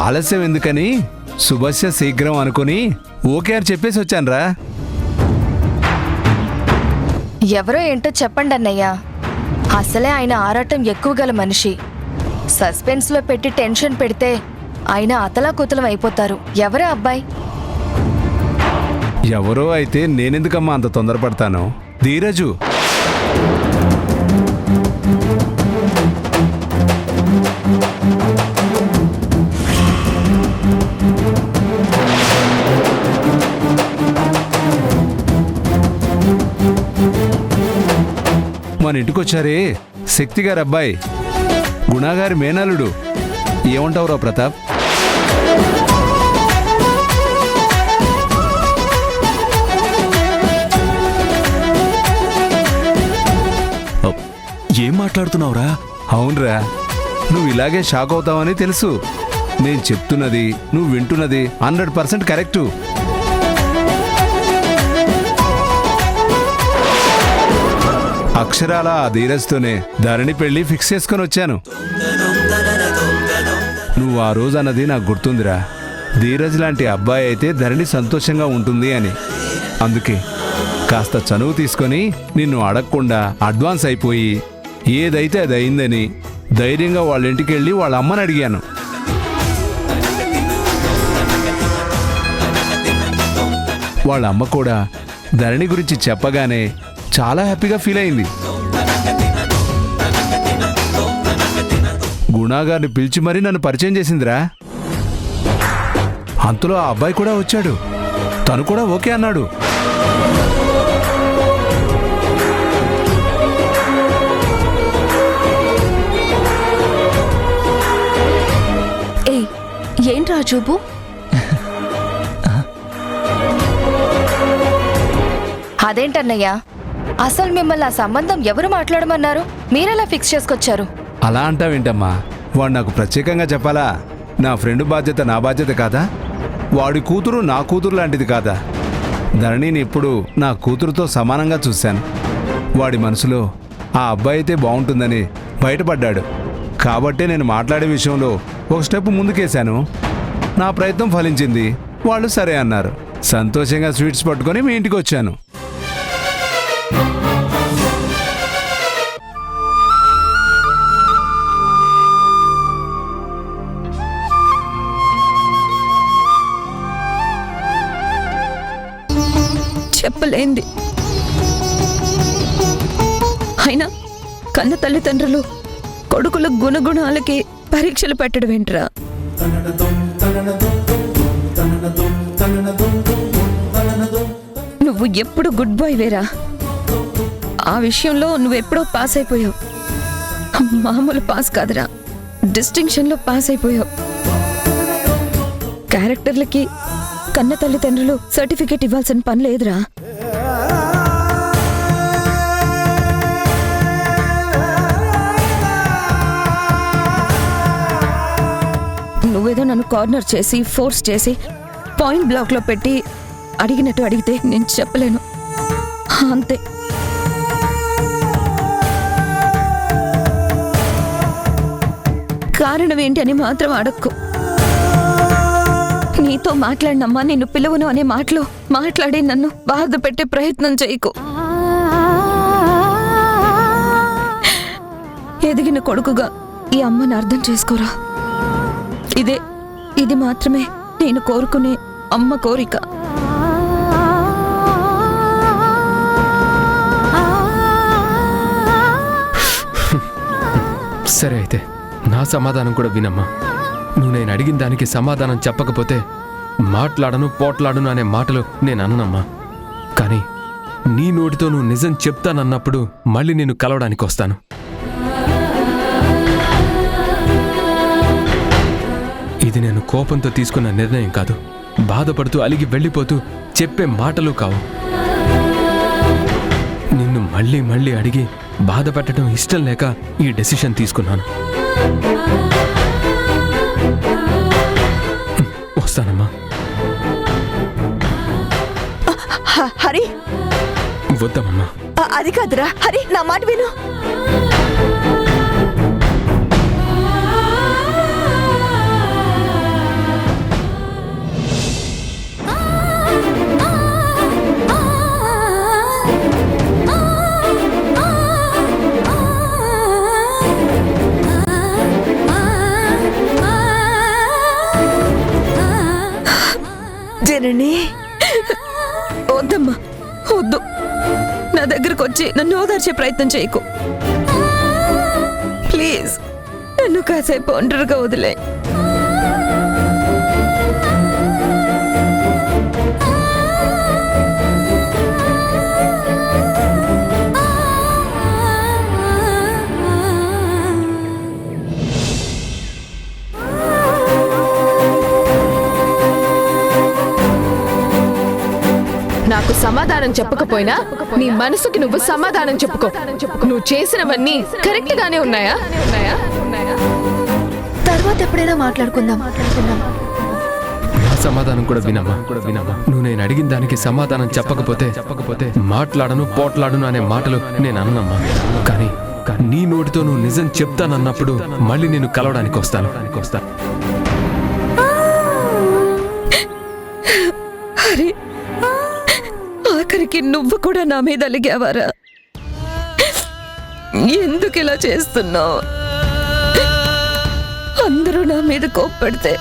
ఆలస్యం ఎందుకని శుభస్య శీఘ్రం అనుకుని ఓకే అని చెప్పేసి వచ్చానురా. ఎవరో ఏంటో చెప్పండి అన్నయ్య. అసలే ఆయన ఆరాటం ఎక్కువ గల మనిషి. సస్పెన్స్ లో పెట్టి టెన్షన్ పెడితే ఆయన అతలాకుతలం అయిపోతారు. ఎవరో అబ్బాయి? ఎవరో అయితే నేనెందుకమ్మా అంత తొందరపడతాను? ధీరజు. మన ఇంటికొచ్చారే శక్తి గారి అబ్బాయి, గుణాగారి మేనల్లుడు. ఏమంటావురా ప్రతాప్? ఏం మాట్లాడుతున్నావురా? అవునరా, నువ్వు ఇలాగే షాక్ అవుతావని తెలుసు. నేను చెప్తున్నది నువ్వు వింటున్నది 100% కరెక్టు. అక్షరాల ఆ ధీరజ్తోనే ధరణి పెళ్లి ఫిక్స్ చేసుకొని వచ్చాను. నువ్వు ఆ రోజు అన్నది నాకు గుర్తుందిరా. ధీరజ్ లాంటి అబ్బాయి అయితే ధరణి సంతోషంగా ఉంటుంది అని. అందుకే కాస్త చనువు తీసుకొని నిన్ను అడగకుండా అడ్వాన్స్ అయిపోయి ఏదైతే అది అయిందని ధైర్యంగా వాళ్ళ ఇంటికి వెళ్ళి వాళ్ళ అమ్మని అడిగాను. వాళ్ళ అమ్మ కూడా ధరణి గురించి చెప్పగానే చాలా హ్యాపీగా ఫీల్ అయింది. గుణాగారిని పిలిచి మరీ నన్ను పరిచయం చేసిందిరా. అంతలో ఆ అబ్బాయి కూడా వచ్చాడు. తను కూడా ఓకే అన్నాడు. ఏంట్రా చూపు? అదేంటన్నయ్యా, అసలు మిమ్మల్ని ఆ సంబంధం ఎవరు మాట్లాడమన్నారు? మీరెలా ఫిక్స్ చేసుకొచ్చారు? అలా అంటావేంటమ్మా? వాడు నాకు ప్రత్యేకంగా చెప్పాలా? నా ఫ్రెండ్ బాధ్యత నా బాధ్యత కాదా? వాడి కూతురు నా కూతురు లాంటిది కాదా? ధరణిని ఇప్పుడు నా కూతురుతో సమానంగా చూశాను. వాడి మనసులో ఆ అబ్బాయి అయితే బాగుంటుందని బయటపడ్డాడు. కాబట్టే నేను మాట్లాడే విషయంలో ఒక స్టెప్ ముందుకేశాను. నా ప్రయత్నం ఫలించింది. వాళ్ళు సరే అన్నారు. సంతోషంగా స్వీట్స్ పట్టుకొని మీ ఇంటికి వచ్చాను. చెప్పలేంది అయినా కన్న తల్లిదండ్రులు కొడుకుల గుణగుణాలకి పరీక్షలు పెట్టడం ఏంట్రా? నువ్వు ఎప్పుడు గుడ్ బాయ్ వేరా. ఆ విషయంలో నువ్వెప్పుడో పాస్ అయిపోయావు. మామూలు పాస్ కాదురా, డిస్టింక్షన్లో పాస్ అయిపోయావు. క్యారెక్టర్లకి కన్న తల్లిదండ్రులు సర్టిఫికేట్ ఇవ్వాల్సిన పని లేదురా. నువ్వేదో నన్ను కార్నర్ చేసి ఫోర్స్ చేసి పాయింట్ బ్లాక్లో పెట్టి అడిగినట్టు అడిగితే నేను చెప్పలేను. అంతే. కారణం ఏంటి అని మాత్రం అడక్కు. నీతో మాట్లాడినమ్మా నిన్ను పిలువను అనే మాటలు మాట్లాడి నన్ను బాధ పెట్టే ప్రయత్నం చేయకు. ఎదిగిన కొడుకుగా ఈ అమ్మని అర్థం చేసుకోరా. ఇది మాత్రమే నేను కోరుకునే అమ్మ కోరిక. సరే అయితే నా సమాధానం కూడా వినమ్మా. నువ్వు నేను అడిగిన దానికి సమాధానం చెప్పకపోతే మాట్లాడను పోట్లాడను అనే మాటలు నేను అన్నమ్మా. కానీ నీ నోటితో నువ్వు నిజం చెప్తానన్నప్పుడు మళ్ళీ నేను కలవడానికి వస్తాను. ఇది నేను కోపంతో తీసుకున్న నిర్ణయం కాదు. బాధపడుతూ అలిగి వెళ్ళిపోతూ చెప్పే మాటలు కావు. నిన్ను మళ్ళీ మళ్ళీ అడిగి బాధ పెట్టడం ఇష్టం లేక ఈ డెసిషన్ తీసుకున్నాను. వస్తానమ్మా. హరి, వద్దామమ్మా. అది కాదురా హరి, నా మాట విను. జనని, వద్దమ్మా, వద్దు. నా దగ్గరకు వచ్చి నన్ను ఓదార్చే ప్రయత్నం చేయకు ప్లీజ్. నన్ను కాసేపు ఒంటరిగా వదిలే. నాకు సమాధానం చెప్పకపోయినా నీ మనసుకి నువ్వు సమాధానం చెప్పుకో. నువ్వు చేసినవన్నీ కరెక్ట్ గానే ఉన్నాయా? తర్వాత ఎప్పుడైనా మాట్లాడుకుందాం. నా సమాధానం కూడా వినమ్మా. నువ్వు నేను అడిగిన దానికి సమాధానం చెప్పకపోతే మాట్లాడను పోట్లాడను అనే మాటలు నేను అన్నమ్మా. కానీ నీ నోటితో నువ్వు నిజం చెప్తానన్నప్పుడు మళ్ళీ నేను కలవడానికి వస్తాను. హరి, ఆఖరికి నువ్వు కూడా నా మీద అలిగావారా? ఎందుకు ఇలా చేస్తున్నావు? అందరూ నా మీద కోప్పడితే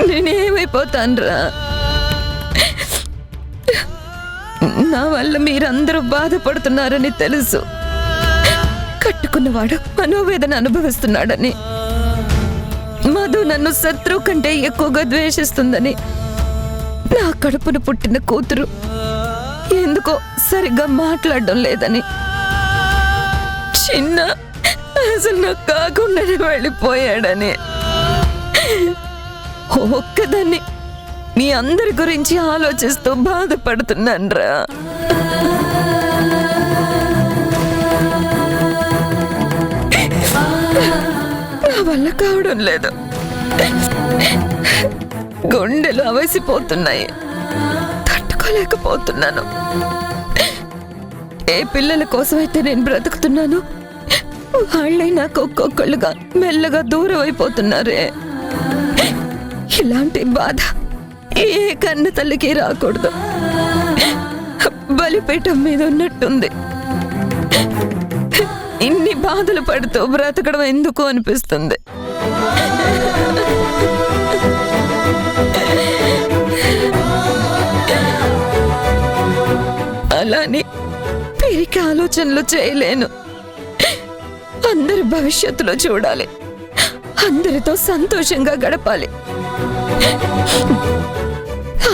నేనేమైపోతానురా? నా వల్ల మీరందరూ బాధపడుతున్నారని తెలుసు. కట్టుకున్నవాడు మనోవేదన అనుభవిస్తున్నాడని, మధు నన్ను శత్రువు కంటే ఎక్కువగా ద్వేషిస్తుందని, నా కడుపున పుట్టిన కూతురు ఎందుకో సరిగ్గా మాట్లాడడం లేదని, చిన్న అసలు నాకు కాకుండానే వెళ్ళిపోయాడని, ఒక్కదాన్ని మీ అందరి గురించి ఆలోచిస్తూ బాధపడుతున్నాన్రా. నా వల్ల కావడం లేదు. గుండెలు అవసిపోతున్నాయి, తట్టుకోలేకపోతున్నాను. ఏ పిల్లల కోసమైతే నేను బ్రతుకుతున్నాను, వాళ్ళే నాకు ఒక్కొక్కళ్ళుగా మెల్లగా దూరం అయిపోతున్నారే. ఇలాంటి బాధ ఏ కన్న తల్లికి రాకూడదు. బలిపీఠం మీద ఉన్నట్టుంది. ఇన్ని బాధలు పడుతూ బ్రతకడం ఎందుకు అనిపిస్తుంది. అలానే పిరికి ఆలోచనలు చేయలేను. అందరి భవిష్యత్తులో చూడాలి, అందరితో సంతోషంగా గడపాలి.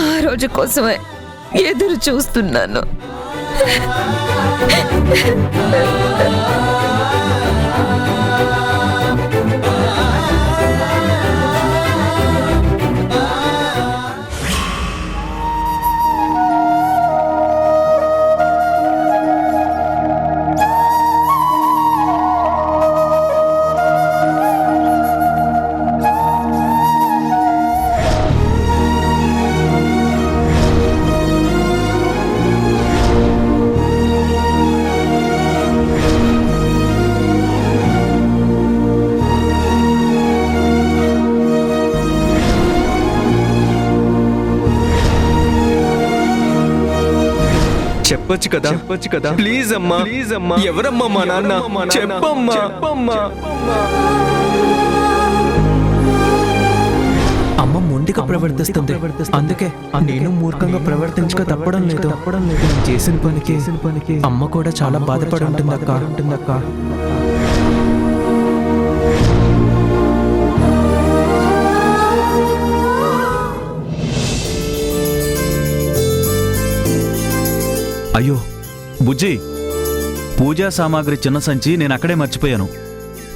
ఆ రోజు కోసమే ఎదురు చూస్తున్నాను. చెప్పొచ్చు కదా ప్లీజ్ అమ్మా ఎవరమ్మా మా నాన్న చెప్పమ్మా. అమ్మ మొండిగా ప్రవర్తిస్తుంది, అందుకే నేను మూర్ఖంగా ప్రవర్తించక తప్పడం లేదు. నేను చేసిన పనికి అమ్మ కూడా చాలా బాధపడి ఉంటుందక్క. అయ్యో బుజ్జి, పూజా సామాగ్రి చిన్న సంచి నేను అక్కడే మర్చిపోయాను.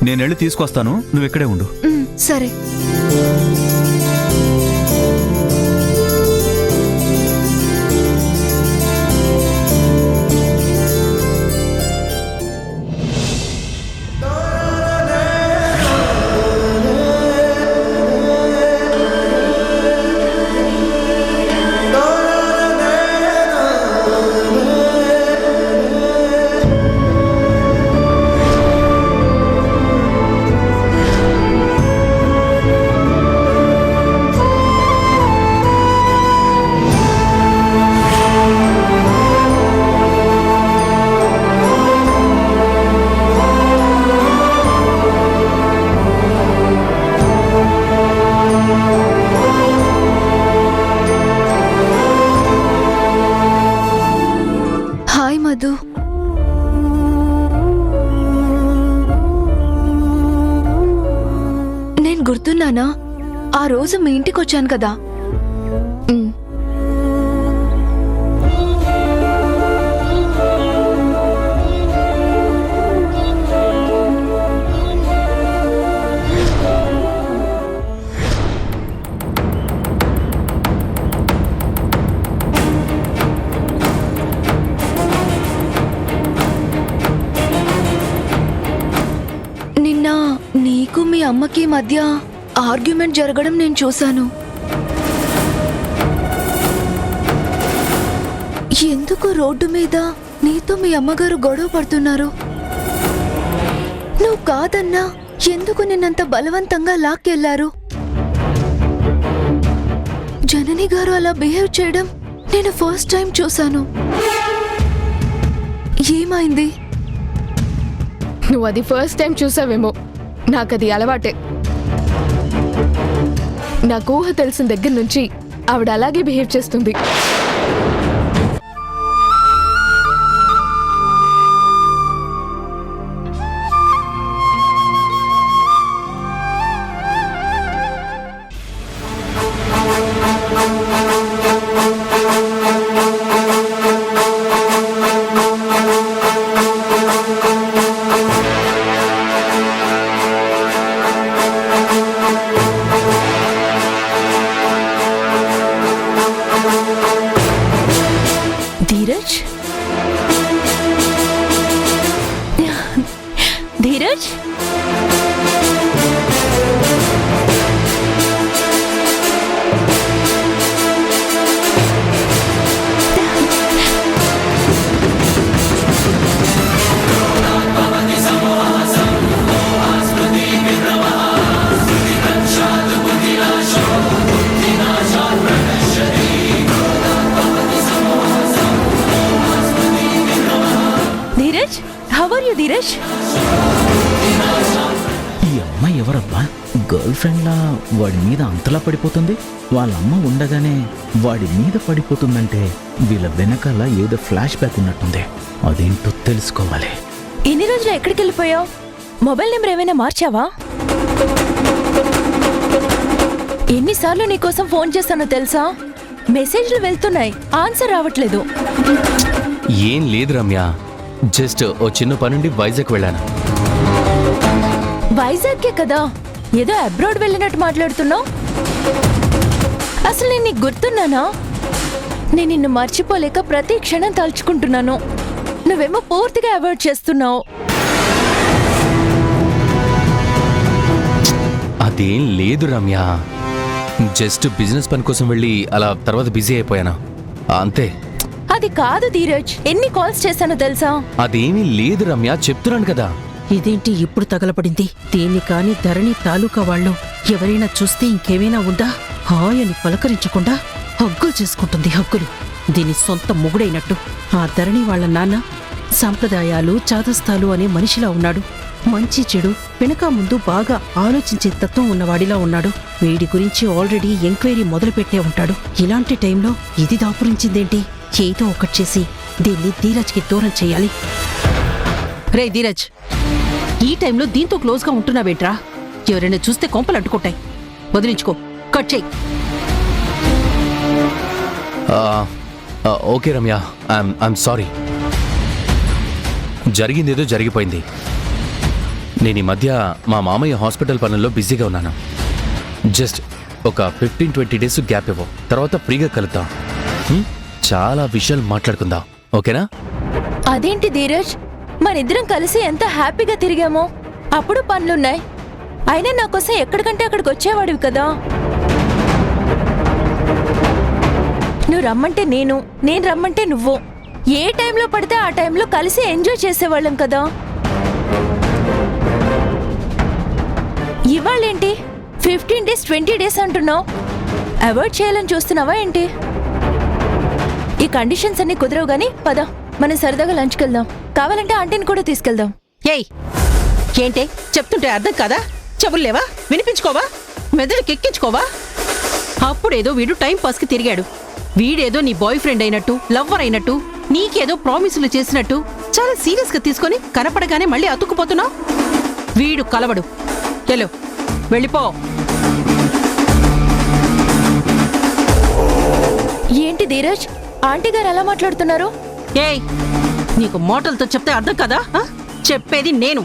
నేనెళ్ళి తీసుకొస్తాను, నువ్వు ఇక్కడే ఉండు. సరే. నేను గుర్తున్నానా? ఆ రోజు మీ ఇంటికి వచ్చాను కదా. నిన్న నీకు మీ అమ్మకి మధ్య ఆర్గ్యుమెంట్ జరగడం నేను చూశాను. ఎందుకు రోడ్డు మీద నీతో మీ అమ్మగారు గొడవ పడుతున్నారు? నువ్వు కాదన్నా ఎందుకు నిన్నంత బలవంతంగా లాక్కెళ్లారు? జనని గారు అలా బిహేవ్ చేయడం నేను ఫస్ట్ టైం చూశాను. ఏమైంది? నువ్వు అది ఫస్ట్ టైం చూసావేమో, నాకది అలవాటే. నాకు ఊహ తెలిసిన దగ్గర నుంచి ఆవిడ అలాగే బిహేవ్ చేస్తుంది. Dheeraj, Dheeraj, Dheeraj, how are you Dheeraj? ఈ అమ్మాయి ఎవరబ్బా? గర్ల్ ఫ్రెండ్లా వాడి మీద అంతలా పడిపోతుంది. వాళ్ళమ్మ ఉండగానే వాడి మీద పడిపోతుందంటే వీళ్ళ వెనకాల ఏదో ఫ్లాష్ బ్యాక్ ఉన్నట్టుంది. అదేంటో తెలుసుకోవాలి. ఇన్ని రోజులు ఎక్కడికి వెళ్ళిపోయావు? మొబైల్ నెంబర్ ఏమైనా మార్చావా? ఎన్నిసార్లు నీకోసం ఫోన్ చేస్తానో తెలుసా? మెసేజ్లు వెళ్తున్నాయి, ఆన్సర్ రావట్లేదు. ఏం లేదు రమ్య, జస్ట్ ఓ చిన్న పనుండి వైజాగ్ వెళ్ళాను. వైజాగ్కే కదా, ఏదో అబ్రాడ్ వెళ్ళినట్టు మాట్లాడుతున్నావు. అసలు నేను నీకు గుర్తున్నానా? నేను నిన్ను మర్చిపోలేక ప్రతి క్షణం తలుచుకుంటున్నాను. నువ్వేమో పూర్తిగా అవాయిడ్ చేస్తున్నావు. అదేం లేదు రమ్య, జస్ట్ బిజినెస్ పని కోసం వెళ్ళి అలా తర్వాత బిజీ అయిపోయాను అంతే. అది కాదు ధీరజ్, ఎన్ని కాల్స్ చేశానో తెలుసా? అదేమీ లేదు రమ్య, చెప్తున్నాను కదా. ఇదేంటి ఇప్పుడు తగలపడింది? దీన్ని కాని ధరణి తాలూకా వాళ్ళు ఎవరైనా చూస్తే ఇంకేమైనా ఉందా? హాయని పలకరించకుండా హగ్గులు చేసుకుంటుంది, హగ్గులు. దీని సొంత మొగుడైనట్టు. ఆ ధరణి వాళ్ళ నాన్న సాంప్రదాయాలు చాదస్తాలు అనే మనిషిలా ఉన్నాడు. మంచి చెడు వెనక ముందు బాగా ఆలోచించే తత్వం ఉన్నవాడిలా ఉన్నాడు. వీడి గురించి ఆల్రెడీ ఎంక్వైరీ మొదలుపెట్టే ఉంటాడు. ఇలాంటి టైంలో ఇది దాపురించిందేంటి? ఏదో ఒకటి చేసి దీన్ని ధీరజ్కి దూరం చేయాలి. రే ధీరజ్, ఈ టైంలో దీంతో క్లోజ్గా ఉంటున్నావేంట్రా? ఎవరైనా చూస్తే కొంపలు అడ్డుకుంటాయి. వదిలించుకో, కట్ చేయి. Okay Ramya, I'm sorry. జరిగిందేదో జరిగిపోయింది. నేను ఈ మధ్య మా మామయ్య హాస్పిటల్ పనుల్లో బిజీగా ఉన్నాను. జస్ట్ ఒక 15-20 డేస్ గ్యాప్ ఇవ్వు, తర్వాత ఫ్రీగా కలుద్దాం. చాలా విషయాలు మాట్లాడుకుందాం, ఓకేనా? అదేంటి ధీరజ్, మనిద్దరం కలిసి ఎంత హ్యాపీగా తిరిగామో. అప్పుడు పనులున్నాయి, అయినా నా కోసం ఎక్కడికంటే అక్కడికి వచ్చేవాడివి కదా. నువ్వు రమ్మంటే నేను రమ్మంటే నువ్వు. ఏ టైంలో పడితే ఆ టైంలో కలిసి ఎంజాయ్ చేసేవాళ్ళం కదా. ఇవాళేంటి 15 డేస్ 20 డేస్ అంటున్నావు? అవాయిడ్ చేయాలని చూస్తున్నావా ఏంటి? ఈ కండిషన్స్ అన్ని కుదరవు గానీ పద, మనం సరదాగా లంచ్కి వెళ్దాం. కావాలంటే ఆంటీని కూడా తీసుకెళ్దాం. ఏయ్, ఏంటే చెప్తుంటే అర్థం కాదా? చెవుల్లేవా? వినిపించుకోవా? మెదడుకి ఎక్కించుకోవా? అప్పుడేదో వీడు టైం పాస్కి తిరిగాడు. వీడేదో నీ బాయ్ ఫ్రెండ్ అయినట్టు, లవ్వర్ అయినట్టు, నీకేదో ప్రామిసులు చేసినట్టు చాలా సీరియస్ గా తీసుకొని కనపడగానే మళ్ళీ అతుక్కుపోతున్నావు. వీడు కలవడు. ఎలో, వెళ్ళిపో. ఏంటి ధీరజ్, ఆంటీ గారు ఎలా మాట్లాడుతున్నారు? ఏయ్, నీకు మోటలతో చెప్తే అర్థం కదా? చెప్పేది నేను,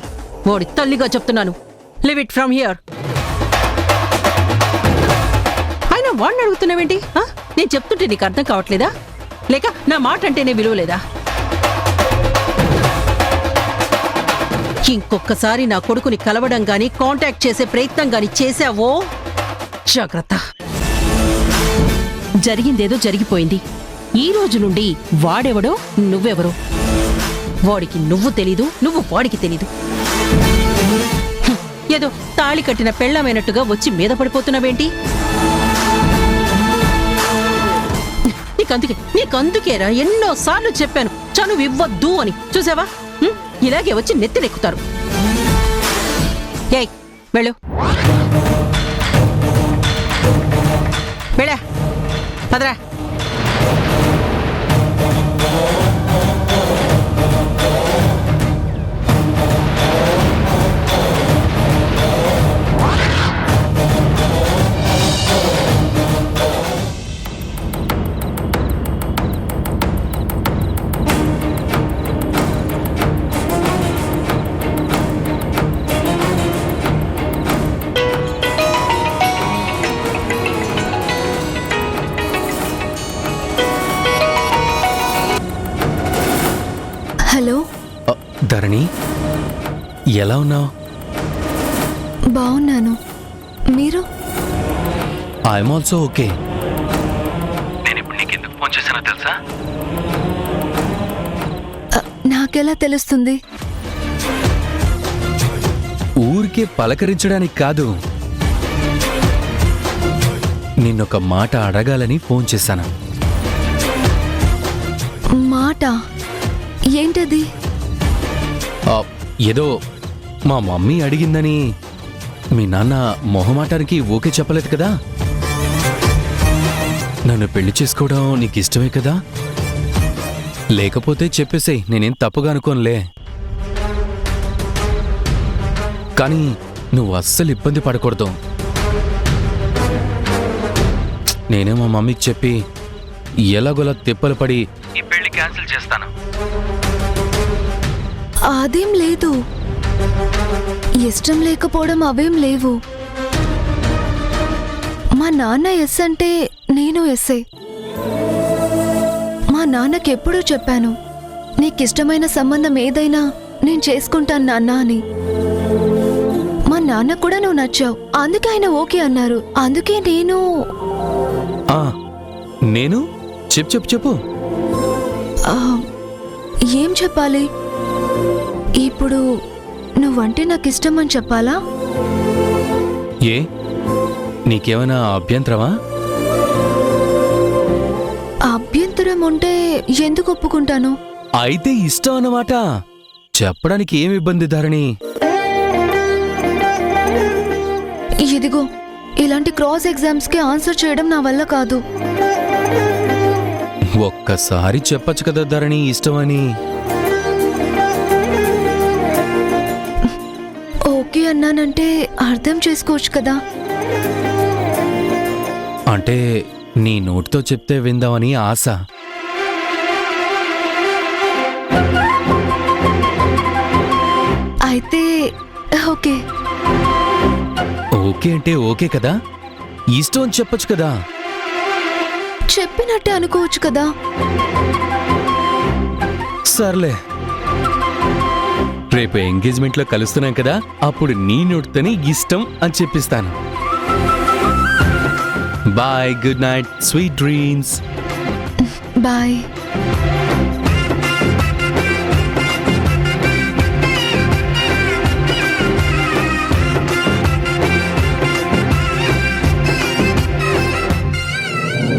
వాడి తల్లిగా చెప్తున్నాను. Live it from here. అయినా వాడిని అడుగుతున్నావేంటి? నేను చెప్తుంటే నీకు అర్థం కావట్లేదా? లేక నా మాట అంటేనే విలువ లేదా? ఇంకొకసారి నా కొడుకుని కలవడం గాని కాంటాక్ట్ చేసే ప్రయత్నం గాని చేశావో జాగ్రత్త. జరిగిందేదో జరిగిపోయింది. ఈ రోజు నుండి వాడెవడో నువ్వెవరో. వాడికి నువ్వు తెలీదు, నువ్వు వాడికి తెలీదు. ఏదో తాళి కట్టిన పెళ్ళమైనట్టుగా వచ్చి మీద పడిపోతున్నావేంటి? నీకందుకేరా ఎన్నోసార్లు చెప్పాను చనువు ఇవ్వద్దు అని. చూసావా, ఇలాగే వచ్చి నెత్తినెక్కుతారు. ఏయ్, వెళ్ళు. వెళ్ళా, పదరా. హలో ధరణి, ఎలా ఉన్నావు? బాగున్నాను, మీరు? I'm also okay. నేను ఇప్పుడు నీకు ఎందుకు ఫోన్ చేశానో తెలుసా? నాకెలా తెలుస్తుంది? ఊరికే పలకరించడానికి కాదు, నిన్నొక మాట అడగాలని ఫోన్ చేశాను. మాట ఏంటది? ఏదో మా మమ్మీ అడిగిందని మీ నాన్న మొహమాటానికి ఓకే చెప్పలేదు కదా? నన్ను పెళ్లి చేసుకోవడం నీకు ఇష్టమే కదా? లేకపోతే చెప్పేసేయ్, నేనేం తప్పుగా అనుకోనులే. కానీ నువ్వు అస్సలు ఇబ్బంది పడకూడదు. నేనే మా మమ్మీకి చెప్పి ఎలాగోలా తిప్పలు పడి ఈ పెళ్లి క్యాన్సిల్ చేస్తాను. అదేం లేదు, ఇష్టం లేకపోవడం అవేం లేవు. మా నాన్న ఎస్ అంటే నేను ఎస్సే. మా నాన్నకి ఎప్పుడూ చెప్పాను, నీకిష్టమైన సంబంధం ఏదైనా నేను చేసుకుంటాను నాన్న అని. మా నాన్న కూడా నువ్వు నచ్చావు, అందుకే ఆయన ఓకే అన్నారు. అందుకే నేను చెప్పు ఏం చెప్పాలి ఇప్పుడు? నువ్వంటే నాకు ఇష్టం అని చెప్పాలా? ఏ నీకేమైనా అభ్యంతరమా? అభ్యంతరం ఉంటే ఎందుకు ఒప్పుకుంటాను? అయితే ఇష్టం అన్నమాట. చెప్పడానికి ఏమి ఇబ్బంది ధరణి? ఇదిగో, ఇలాంటి క్రాస్ ఎగ్జామ్స్ కి ఆన్సర్ చేయడం నా వల్ల కాదు. ఒక్కసారి చెప్పచ్చు కదా ధరణి ఇష్టమని. ఓకే అన్నానంటే అర్థం చేసుకోవచ్చు కదా. అంటే నీ నోటితో చెప్తే విందామని ఆశ. అయితే ఓకే. ఓకే అంటే ఓకే కదా, ఇష్టం అని చెప్పొచ్చు కదా. చెప్పినట్టే అనుకోవచ్చు కదా. సర్లే, రేపు ఎంగేజ్మెంట్ లో కలుస్తున్నాం కదా, అప్పుడు నీ నోటితోనే ఇష్టం అని చెప్పిస్తాను. Bye, good night, sweet dreams. Bye.